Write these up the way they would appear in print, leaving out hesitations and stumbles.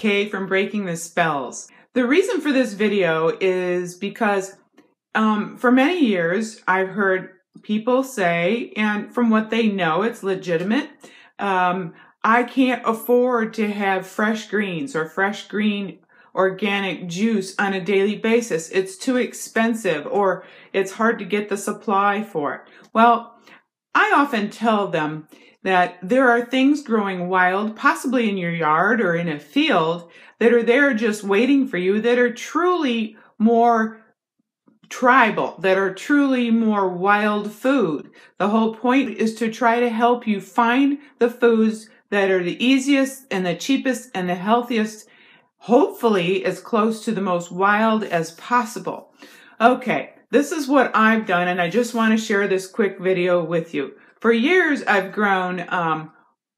Kay from Breaking the Spells. The reason for this video is because for many years I've heard people say, and from what they know, it's legitimate, I can't afford to have fresh greens or fresh green organic juice on a daily basis. It's too expensive, or it's hard to get the supply for it. Well, I often tell them that there are things growing wild, possibly in your yard or in a field, that are there just waiting for you, that are truly more tribal, that are truly more wild food. The whole point is to try to help you find the foods that are the easiest and the cheapest and the healthiest, hopefully as close to the most wild as possible. Okay, this is what I've done, and I just want to share this quick video with you. For years, I've grown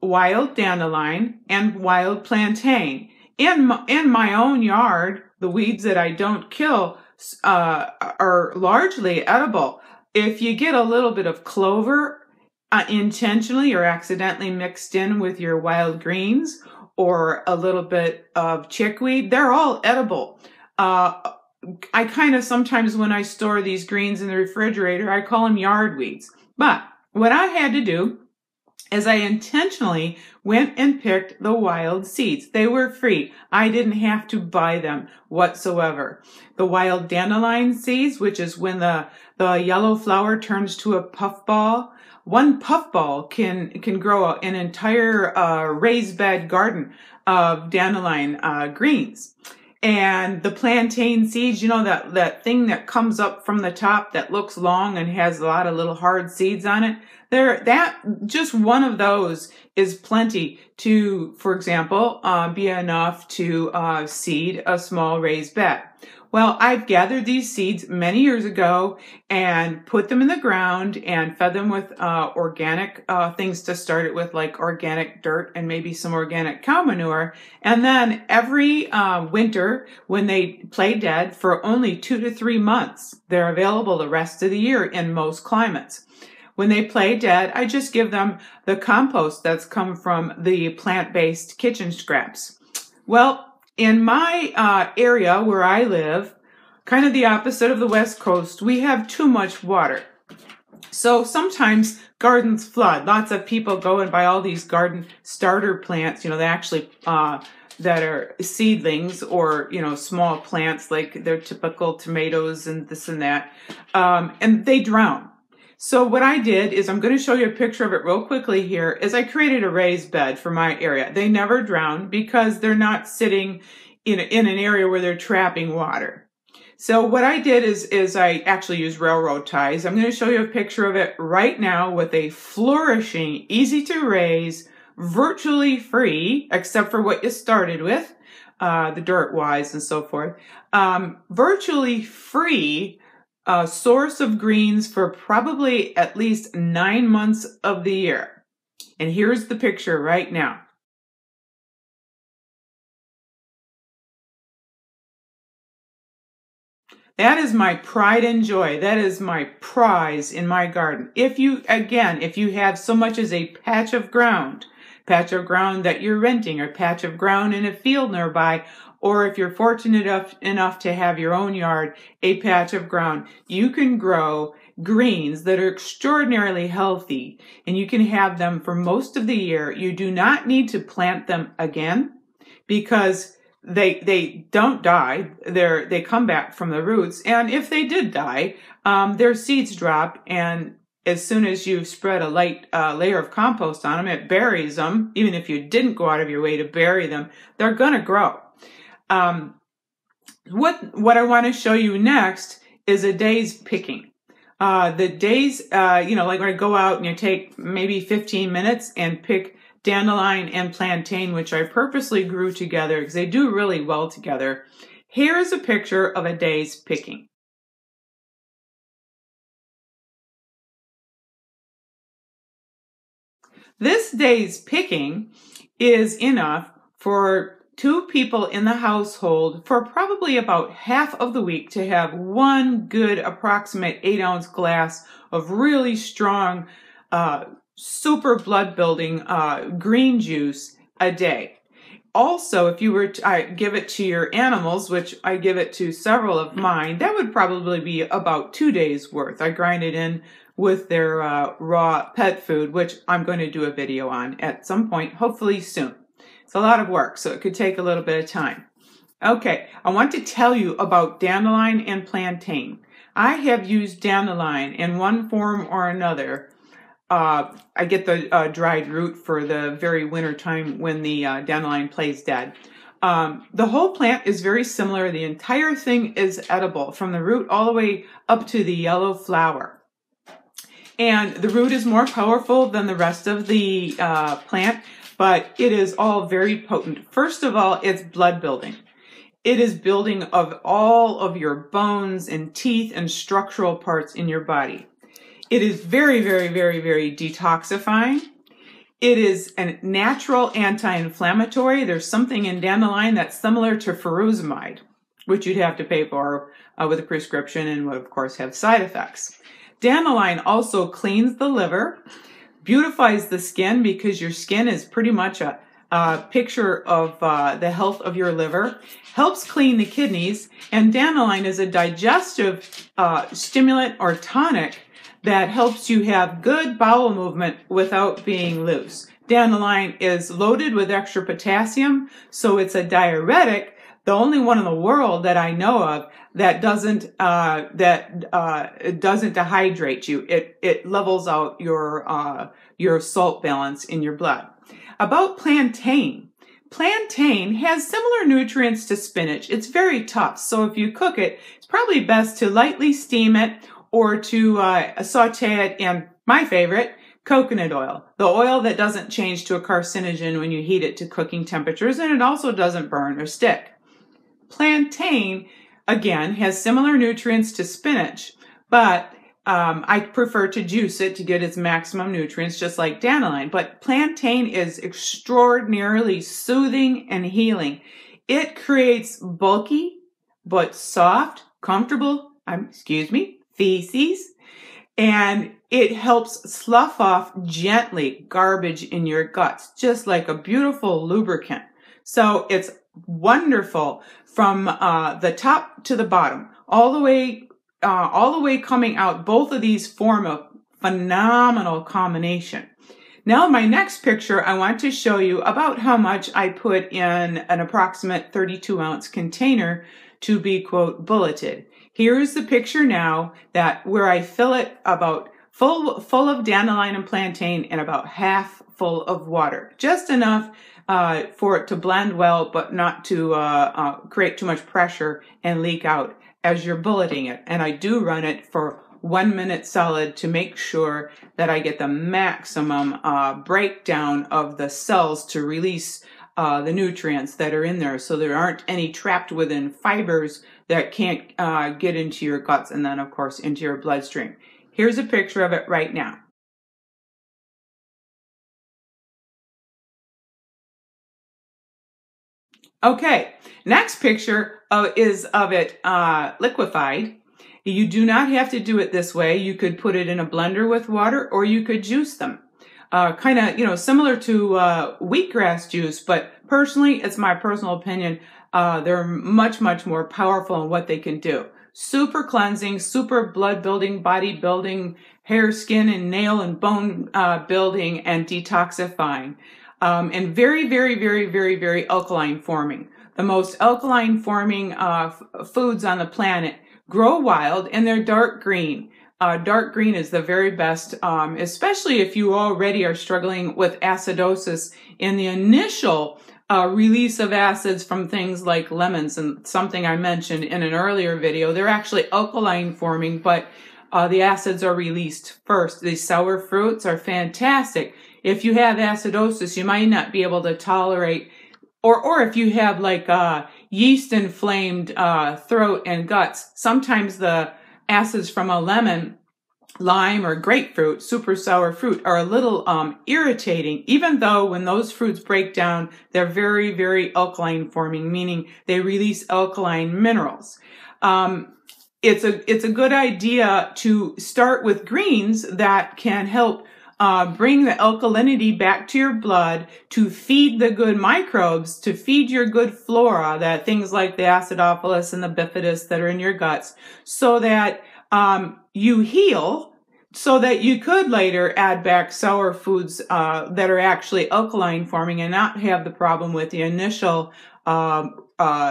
wild dandelion and wild plantain. In my own yard, the weeds that I don't kill are largely edible. If you get a little bit of clover intentionally or accidentally mixed in with your wild greens, or a little bit of chickweed, they're all edible. I kind of sometimes, when I store these greens in the refrigerator, I call them yard weeds. But what I had to do is I intentionally went and picked the wild seeds. They were free. I didn't have to buy them whatsoever. The wild dandelion seeds, which is when the yellow flower turns to a puffball. One puffball can grow an entire raised bed garden of dandelion greens. And the plantain seeds, you know, that thing that comes up from the top that looks long and has a lot of little hard seeds on it. Just one of those is plenty to, for example, be enough to seed a small raised bed. Well, I've gathered these seeds many years ago and put them in the ground and fed them with organic things to start it with, like organic dirt and maybe some organic cow manure. And then every winter, when they play dead for only 2 to 3 months, they're available the rest of the year in most climates. When they play dead, I just give them the compost that's come from the plant-based kitchen scraps. Well, in my area where I live, kind of the opposite of the West Coast, we have too much water. So sometimes gardens flood. Lots of people go and buy all these garden starter plants, you know, they actually that are seedlings, or, you know, small plants like their typical tomatoes and this and that, and they drown. So what I did is, I'm going to show you a picture of it real quickly here, is I created a raised bed for my area. They never drown because they're not sitting in an area where they're trapping water. So what I did is I actually used railroad ties. I'm going to show you a picture of it right now with a flourishing, easy to raise, virtually free, except for what you started with, the dirt wise and so forth, virtually free source of greens for probably at least 9 months of the year. And here's the picture right now. That is my pride and joy. That is my prize in my garden. If you have so much as a patch of ground that you're renting, or patch of ground in a field nearby, or if you're fortunate enough to have your own yard, a patch of ground, you can grow greens that are extraordinarily healthy, and you can have them for most of the year. You do not need to plant them again, because they don't die. They come back from the roots, and if they did die, their seeds drop, and as soon as you spread a light layer of compost on them, it buries them. Even if you didn't go out of your way to bury them, they're gonna grow. What I want to show you next is a day's picking. The days, you know, like when I go out and you take maybe 15 minutes and pick dandelion and plantain, which I purposely grew together because they do really well together. Here's a picture of a day's picking. This day's picking is enough for 2 people in the household for probably about half of the week to have one good approximate 8-ounce glass of really strong, super blood building green juice a day. Also, if you were to give it to your animals, which I give it to several of mine, that would probably be about 2 days worth. I grind it in with their raw pet food, which I'm going to do a video on at some point, hopefully soon. It's a lot of work, so it could take a little bit of time. Okay, I want to tell you about dandelion and plantain. I have used dandelion in one form or another. I get the dried root for the very winter time when the dandelion plays dead. The whole plant is very similar. The entire thing is edible from the root all the way up to the yellow flower. And the root is more powerful than the rest of the plant, but it is all very potent. First of all, it's blood building. It is building of all of your bones and teeth and structural parts in your body. It is very, very, very, very detoxifying. It is a natural anti-inflammatory. There's something in dandelion that's similar to furosemide, which you'd have to pay for with a prescription and would, of course, have side effects. Dandelion also cleans the liver, beautifies the skin because your skin is pretty much a picture of the health of your liver, helps clean the kidneys, and dandelion is a digestive stimulant or tonic that helps you have good bowel movement without being loose. Dandelion is loaded with extra potassium, so it's a diuretic, the only one in the world that I know of that doesn't dehydrate you. It levels out your salt balance in your blood. About plantain. Plantain has similar nutrients to spinach. It's very tough, so if you cook it, it's probably best to lightly steam it or to saute it in, my favorite, coconut oil. The oil that doesn't change to a carcinogen when you heat it to cooking temperatures, and it also doesn't burn or stick. Plantain, again, has similar nutrients to spinach, but I prefer to juice it to get its maximum nutrients, just like dandelion. But plantain is extraordinarily soothing and healing. It creates bulky but soft, comfortable, feces, and it helps slough off gently garbage in your guts, just like a beautiful lubricant. So it's wonderful from the top to the bottom, all the way coming out. Both of these form a phenomenal combination. Now, my next picture, I want to show you about how much I put in an approximate 32-ounce container to be, quote, bulleted. Here's the picture now where I fill it about full of dandelion and plantain and about half full of water. Just enough for it to blend well, but not to create too much pressure and leak out as you're bulleting it. And I do run it for 1 minute solid to make sure that I get the maximum breakdown of the cells to release the nutrients that are in there, so there aren't any trapped within fibers that can't get into your guts and then, of course, into your bloodstream. Here's a picture of it right now. Okay, next picture is of it liquefied. You do not have to do it this way. You could put it in a blender with water, or you could juice them. Kind of, similar to wheatgrass juice, but personally, it's my personal opinion, they're much, much more powerful in what they can do. Super cleansing, super blood building, body building, hair, skin, and nail and bone building, and detoxifying. And very, very, very, very, very alkaline forming. The most alkaline forming foods on the planet grow wild, and they're dark green. Dark green is the very best, especially if you already are struggling with acidosis in the initial release of acids from things like lemons, and something I mentioned in an earlier video. They're actually alkaline forming, but the acids are released first. These sour fruits are fantastic. If you have acidosis, you might not be able to tolerate, or if you have like yeast inflamed throat and guts, sometimes the acids from a lemon, lime, or grapefruit, super sour fruit, are a little irritating, even though when those fruits break down, they're very, very alkaline forming, meaning they release alkaline minerals. It's a good idea to start with greens that can help bring the alkalinity back to your blood, to feed the good microbes, to feed your good flora, that things like the acidophilus and the bifidus that are in your guts, so that you heal, so that you could later add back sour foods that are actually alkaline forming and not have the problem with the initial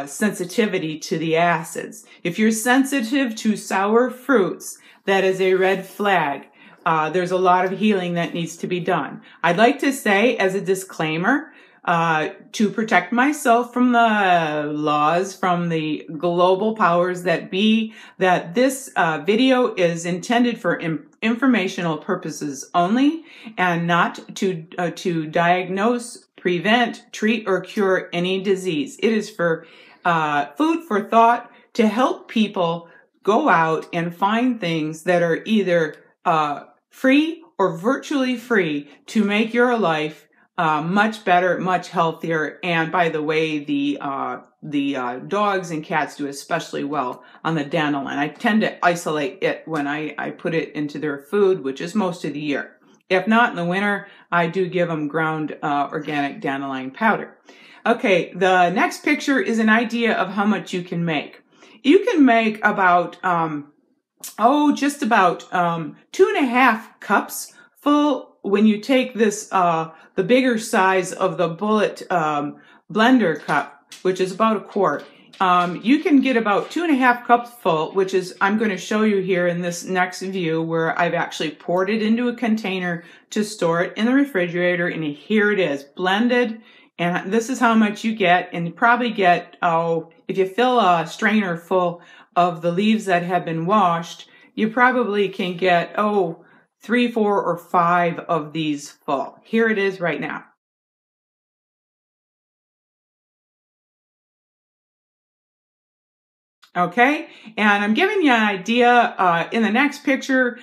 sensitivity to the acids. If you're sensitive to sour fruits, that is a red flag. There's a lot of healing that needs to be done. I'd like to say, as a disclaimer, to protect myself from the laws, from the global powers that be, that this video is intended for informational purposes only, and not to diagnose, prevent, treat, or cure any disease. It is for food for thought to help people go out and find things that are either free or virtually free to make your life much better, much healthier. And by the way, the dogs and cats do especially well on the dandelion. I tend to isolate it when I put it into their food, which is most of the year. If not in the winter, I do give them ground organic dandelion powder. Okay, the next picture is an idea of how much you can make. You can make about, just about 2.5 cups full when you take this, the bigger size of the bullet blender cup, which is about a quart. You can get about 2.5 cups full, which is, I'm going to show you here in this next view where I've actually poured it into a container to store it in the refrigerator, and here it is, blended. And this is how much you get, and you probably get, if you fill a strainer full of the leaves that have been washed, you probably can get, 3, 4, or 5 of these full. Here it is right now. Okay, and I'm giving you an idea in the next picture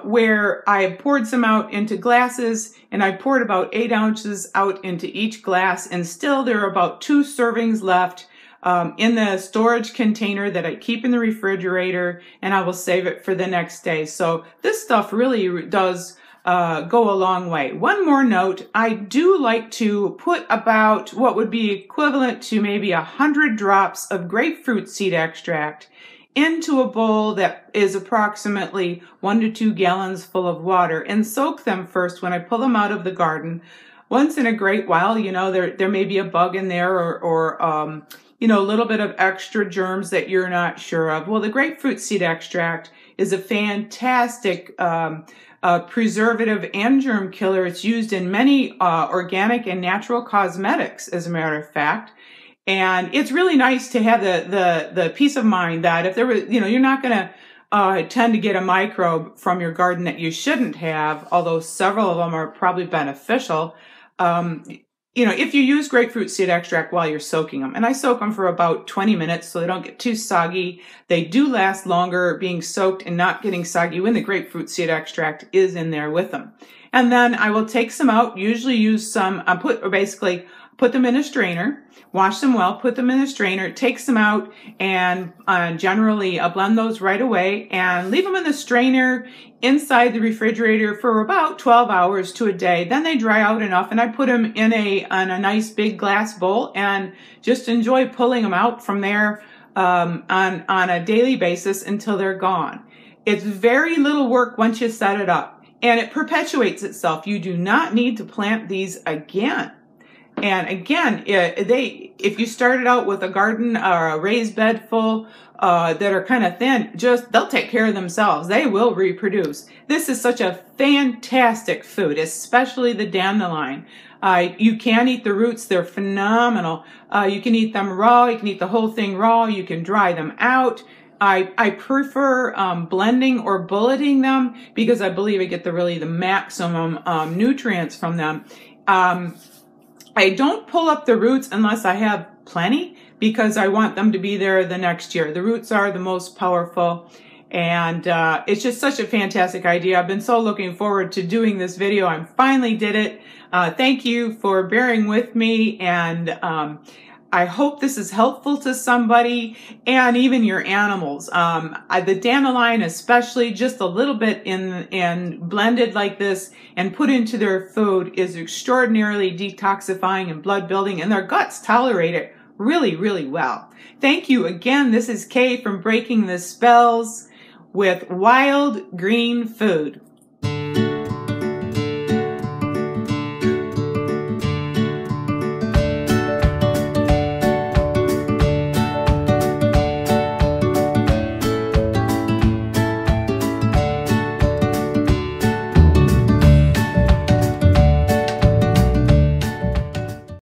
where I poured some out into glasses, and I poured about 8 ounces out into each glass, and still there are about 2 servings left in the storage container that I keep in the refrigerator, and I will save it for the next day. So this stuff really does go a long way. One more note, I do like to put about what would be equivalent to maybe 100 drops of grapefruit seed extract into a bowl that is approximately 1 to 2 gallons full of water, and soak them first when I pull them out of the garden. Once in a great while, you know, there may be a bug in there or a little bit of extra germs that you're not sure of. Well, the grapefruit seed extract is a fantastic preservative and germ killer. It's used in many organic and natural cosmetics, as a matter of fact. And it's really nice to have the peace of mind that if there was, you're not going to tend to get a microbe from your garden that you shouldn't have, although several of them are probably beneficial. If you use grapefruit seed extract while you're soaking them, and I soak them for about 20 minutes so they don't get too soggy. They do last longer being soaked and not getting soggy when the grapefruit seed extract is in there with them. And then I will take some out, usually use some, put them in a strainer, wash them well, put them in a strainer, take them out, and generally I'll blend those right away and leave them in the strainer inside the refrigerator for about 12 hours to a day. Then they dry out enough, and I put them in a nice big glass bowl and just enjoy pulling them out from there on a daily basis until they're gone. It's very little work once you set it up, and it perpetuates itself. You do not need to plant these again. And again, if you started out with a garden or a raised bed full that are kind of thin, they'll take care of themselves. They will reproduce. This is such a fantastic food, especially the dandelion. You can eat the roots. They're phenomenal. You can eat them raw. You can eat the whole thing raw. You can dry them out. I prefer blending or bulleting them because I believe I get the maximum nutrients from them. I don't pull up the roots unless I have plenty because I want them to be there the next year. The roots are the most powerful, and it's just such a fantastic idea. I've been so looking forward to doing this video. I finally did it. Thank you for bearing with me, and I hope this is helpful to somebody and even your animals. The dandelion especially, just a little bit and blended like this and put into their food is extraordinarily detoxifying and blood building, and their guts tolerate it really, really well. Thank you again. This is Kay from Breaking the Spells with Wild Green Food.